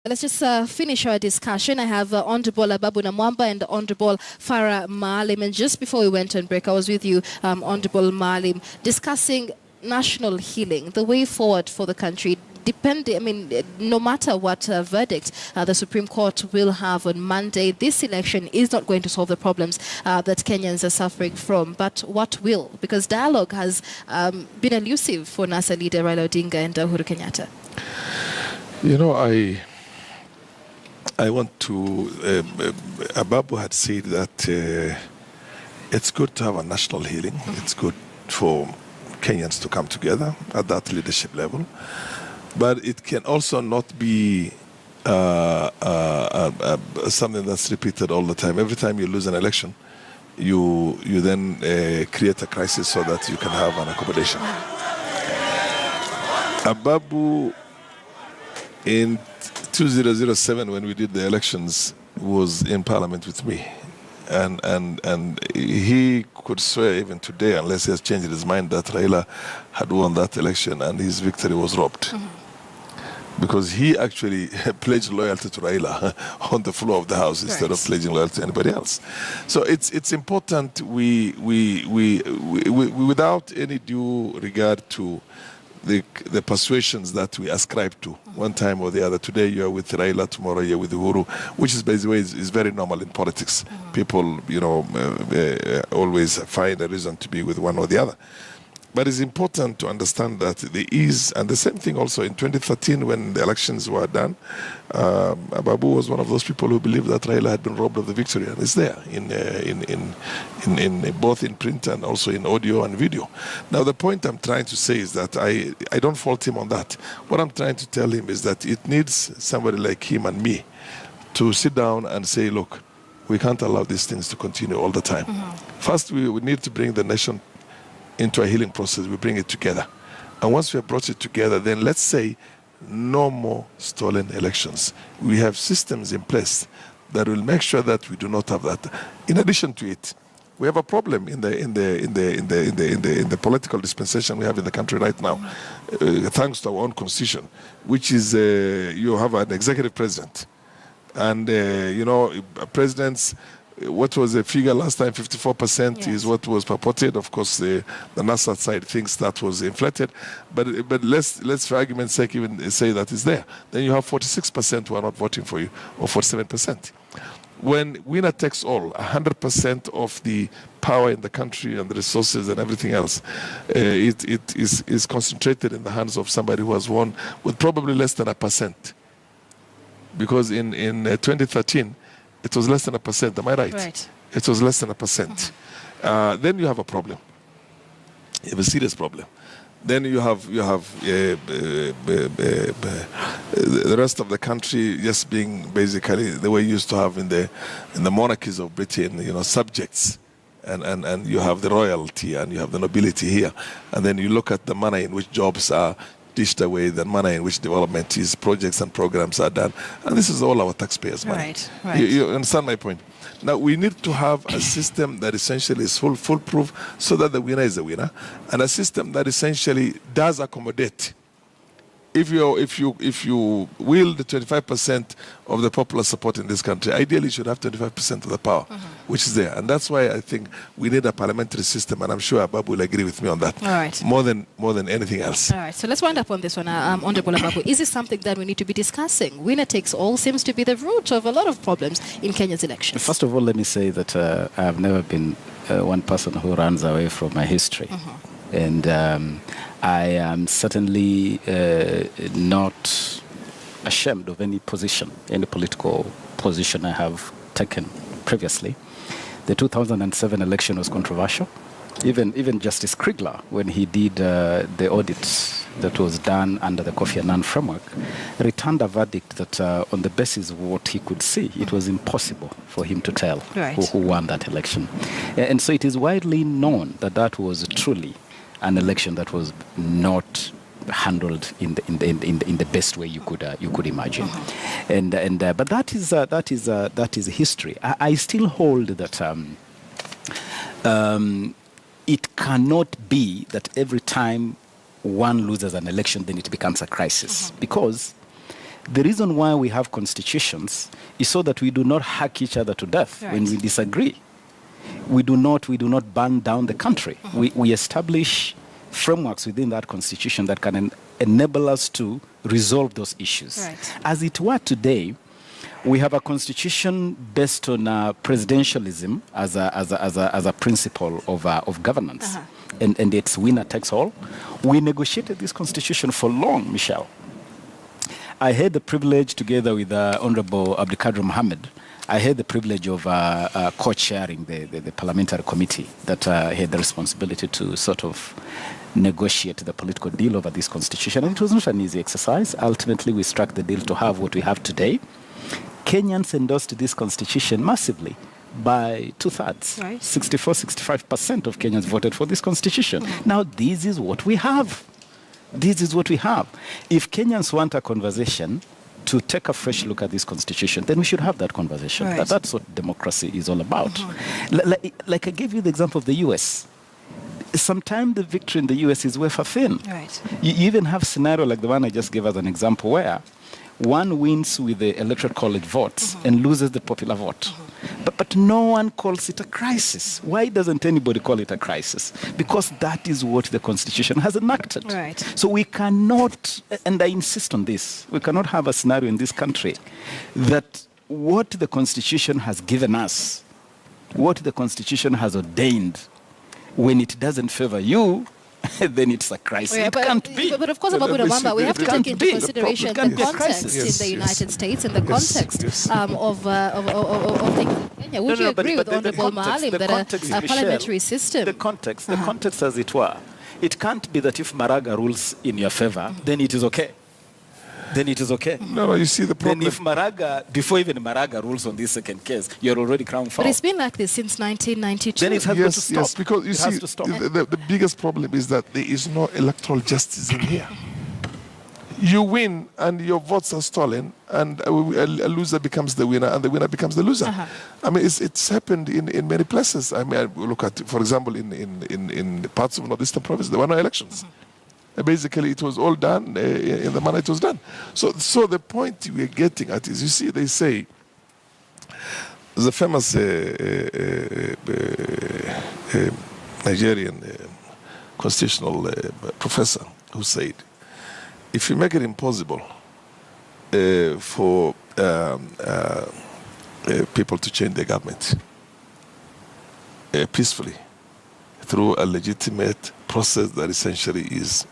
Let's just finish our discussion. I have Honorable Ababu Namwamba and Honorable Farah Maalim. And just before we went on break, I was with you, Honorable Maalim, discussing national healing, the way forward for the country. No matter what verdict the Supreme Court will have on Monday, this election is not going to solve the problems that Kenyans are suffering from. But what will? Because dialogue has been elusive for NASA leader Raila Odinga and Uhuru Kenyatta. You know, I want to, Ababu had said that it's good to have a national healing. Mm-hmm. It's good for Kenyans to come together at that leadership level. But it can also not be something that's repeated all the time. Every time you lose an election, you then create a crisis so that you can have an accommodation. Ababu, in 2007, when we did the elections, was in parliament with me. And he could swear even today, unless he has changed his mind, that Raila had won that election and his victory was robbed. Mm-hmm. Because he actually pledged loyalty to Raila on the floor of the House instead of pledging loyalty to anybody else. So it's important we without any due regard to the persuasions that we ascribe to one time or the other. Today you're with Raila, tomorrow you're with Uhuru, which is, by the way, is very normal in politics. People, always find a reason to be with one or the other. But it's important to understand that there is, and the same thing also in 2013 when the elections were done, Ababu was one of those people who believed that Raila had been robbed of the victory, and it's there in both in print and also in audio and video. Now the point I'm trying to say is that I don't fault him on that. What I'm trying to tell him is that it needs somebody like him and me to sit down and say, look, we can't allow these things to continue all the time. Mm-hmm. First, we need to bring the nation into a healing process. We bring it together. And once we have brought it together, then let's say no more stolen elections. We have systems in place that will make sure that we do not have that. In addition to it, we have a problem in the political dispensation we have in the country right now, thanks to our own constitution, which is you have an executive president. And, presidents, what was the figure last time? 54% is what was purported. Of course, the NASA side thinks that was inflated. But let's for argument's sake even say that it's there. Then you have 46% who are not voting for you, or 47%. When winner takes all, 100% of the power in the country and the resources and everything else, it is concentrated in the hands of somebody who has won with probably less than 1%. Take in 2013, it was less than 1%. Am I right? Right. It was less than 1%. Then you have a problem. You have a serious problem. Then you have the rest of the country just being basically the way you used to have in the monarchies of Britain, subjects, and you have the royalty and you have the nobility here, and then you look at the manner in which jobs are dished away, the manner in which development is, projects and programs are done, and this is all our taxpayers' money. Right. You understand my point? Now we need to have a system that essentially is foolproof, so that the winner is the winner, and a system that essentially does accommodate. If you wield the 25% of the popular support in this country, ideally you should have 25% of the power, which is there. And that's why I think we need a parliamentary system, and I'm sure Ababu will agree with me on that. All right. More than anything else. All right. So let's wind up on this one, Honorable Ababu. Is this something that we need to be discussing? Winner takes all seems to be the root of a lot of problems in Kenya's elections. First of all, let me say that I have never been one person who runs away from my history. And I am certainly not ashamed of any position, any political position I have taken previously. The 2007 election was controversial. Even Justice Kriegler, when he did the audit that was done under the Kofi Annan framework, returned a verdict that on the basis of what he could see, it was impossible for him to tell who won that election. And so it is widely known that that was truly an election that was not handled in the best way you could imagine, but that is history. I still hold that it cannot be that every time one loses an election, then it becomes a crisis, because The reason why we have constitutions is so that we do not hack each other to death when we disagree. We do not burn down the country. We establish frameworks within that constitution that can enable us to resolve those issues. Right. As it were today, we have a constitution based on presidentialism as a principle of governance, and it's winner takes all. We negotiated this constitution for long, Michelle. I had the privilege, together with Honorable Abdikadir Mohammed, I had the privilege of co-chairing the parliamentary committee that had the responsibility to sort of negotiate the political deal over this constitution. And it was not an easy exercise. Ultimately, we struck the deal to have what we have today. Kenyans endorsed this constitution massively by 2/3. Right. 65% of Kenyans voted for this constitution. Now, this is what we have. This is what we have. If Kenyans want a conversation to take a fresh look at this constitution, then we should have that conversation. Right. That's what democracy is all about. Like I gave you the example of the US. Sometimes the victory in the US is wafer thin. Right. You even have scenario like the one I just gave as an example, where one wins with the electoral college votes and loses the popular vote. But no one calls it a crisis. Why doesn't anybody call it a crisis? Because that is what the Constitution has enacted. Right. So we cannot, and I insist on this, we cannot have a scenario in this country that what the Constitution has given us, what the Constitution has ordained, when it doesn't favor you, then it's a crisis. It can't be. But of course, Babu Namwamba, we have to take into consideration the context in the Yes, United States and the context of things in Kenya. Would you agree with Honorable Maalim that a parliamentary system... The context as it were, it can't be that if Maraga rules in your favor, then it is okay. Then it is okay. No, you see the problem. Then if Maraga, before even Maraga rules on this second case, you're already crown foul. But it's been like this since 1992. Then it has got to stop. Yes, because you see, the biggest problem is that there is no electoral justice in here. You win and your votes are stolen, and a loser becomes the winner, and the winner becomes the loser. I mean, it's happened in many places. I mean, look at, for example, in parts of Northeastern province, there were no elections. Basically, it was all done in the manner it was done. So the point we're getting at is, you see, they say, the famous Nigerian constitutional professor who said, if you make it impossible for people to change their government peacefully through a legitimate process that essentially is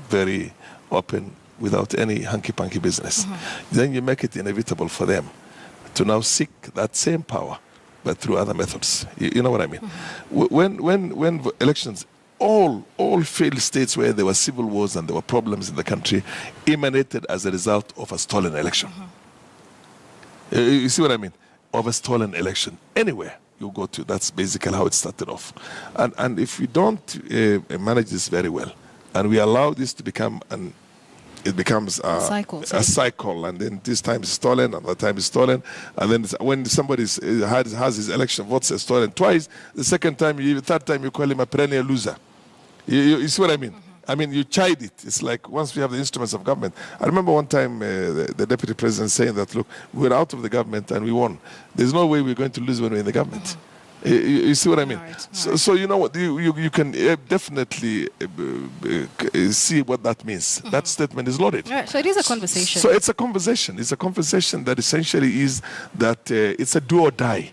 very open, without any hanky-panky business, then you make it inevitable for them to now seek that same power, but through other methods. You know what I mean? When elections, all failed states where there were civil wars and there were problems in the country emanated as a result of a stolen election. You see what I mean? Of a stolen election. Anywhere you go to, that's basically how it started off. And if we don't manage this very well, and we allow this to become it becomes a cycle, and then this time is stolen, another time is stolen, and then when somebody has his election votes stolen twice, the third time you call him a perennial loser. You see what I mean? I mean, you chide it. It's like once we have the instruments of government. I remember one time the deputy president saying that, look, we're out of the government and we won. There's no way we're going to lose when we're in the government. You see what I mean? Right. So you know what, you can definitely see what that means. That statement is loaded. Right. So it is a conversation. So it's a conversation. It's a conversation that essentially is that it's a do or die.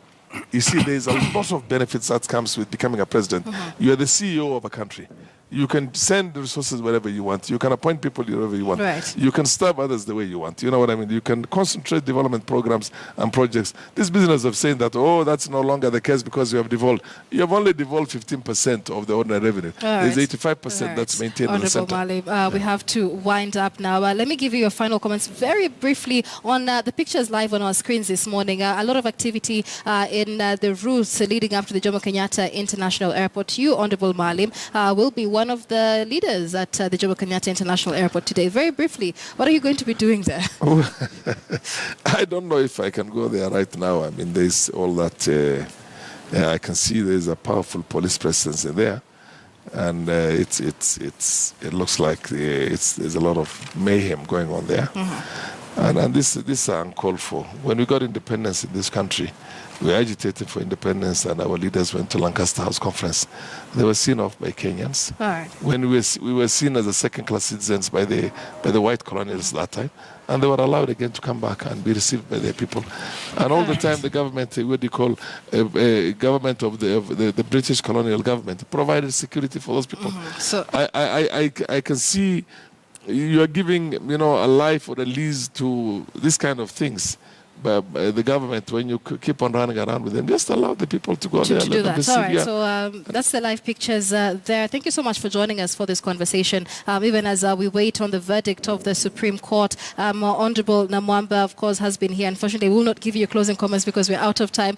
You see, there's a lot of benefits that comes with becoming a president. You are the CEO of a country. You can send resources wherever you want. You can appoint people wherever you want. Right. You can serve others the way you want. You know what I mean? You can concentrate development programs and projects. This business of saying that, oh, that's no longer the case because you have devolved. You have only devolved 15% of the ordinary revenue. There's 85% that's maintained in the center. Maalim, we have to wind up now. Let me give you your final comments very briefly on the pictures live on our screens this morning. A lot of activity in the routes leading up to the Jomo Kenyatta International Airport. You, Honorable Maalim, will be one of the leaders at the Jomo Kenyatta International Airport today. Very briefly, what are you going to be doing there? I don't know if I can go there right now. I mean, there's all that. I can see there's a powerful police presence in there, and it looks like there's a lot of mayhem going on there. And this are uncalled for. When we got independence in this country, we were agitating for independence, and our leaders went to Lancaster House Conference. They were seen off by Kenyans. All right. When we were seen as a second-class citizens by the white colonials that time, and they were allowed again to come back and be received by their people. And all the time, the government, what do you call, government of the British colonial government, provided security for those people. So I can see you are giving, a life or a lease to this kind of things. But the government, when you keep on running around with them, just allow the people to go there. To do that. All right. So that's the live pictures there. Thank you so much for joining us for this conversation. Even as we wait on the verdict of the Supreme Court, Honorable Namwamba, of course, has been here. Unfortunately, we will not give you closing comments because we're out of time.